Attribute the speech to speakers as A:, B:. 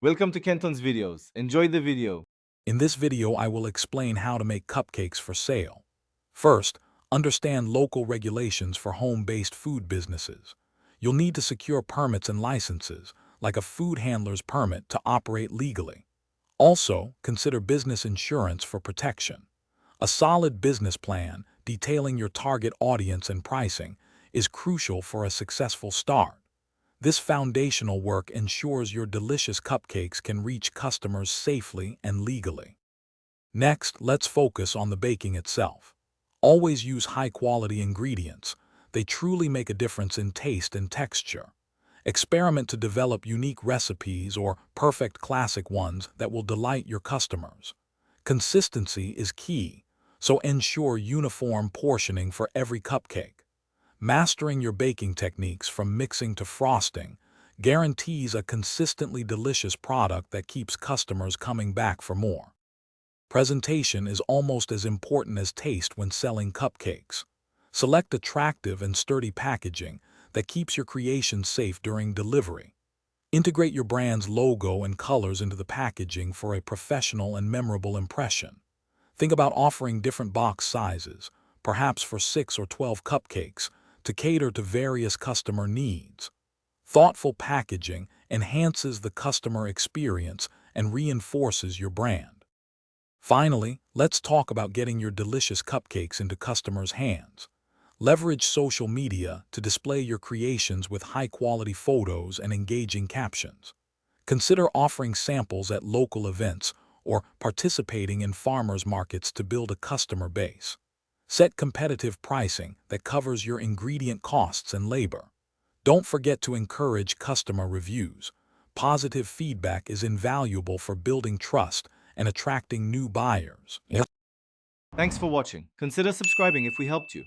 A: Welcome to Kenton's videos. Enjoy the video.
B: In this video, I will explain how to make cupcakes for sale. First, understand local regulations for home-based food businesses. You'll need to secure permits and licenses, like a food handler's permit, to operate legally. Also, consider business insurance for protection. A solid business plan detailing your target audience and pricing is crucial for a successful start. This foundational work ensures your delicious cupcakes can reach customers safely and legally. Next, let's focus on the baking itself. Always use high-quality ingredients. They truly make a difference in taste and texture. Experiment to develop unique recipes or perfect classic ones that will delight your customers. Consistency is key, so ensure uniform portioning for every cupcake. Mastering your baking techniques from mixing to frosting guarantees a consistently delicious product that keeps customers coming back for more. Presentation is almost as important as taste when selling cupcakes. Select attractive and sturdy packaging that keeps your creation safe during delivery. Integrate your brand's logo and colors into the packaging for a professional and memorable impression. Think about offering different box sizes, perhaps for 6 or 12 cupcakes, to cater to various customer needs. Thoughtful packaging enhances the customer experience and reinforces your brand. Finally, let's talk about getting your delicious cupcakes into customers' hands. Leverage social media to display your creations with high-quality photos and engaging captions. Consider offering samples at local events or participating in farmers markets to build a customer base. Set competitive pricing that covers your ingredient costs and labor. Don't forget to encourage customer reviews. Positive feedback is invaluable for building trust and attracting new buyers.
A: Thanks for watching. Consider subscribing if we helped you.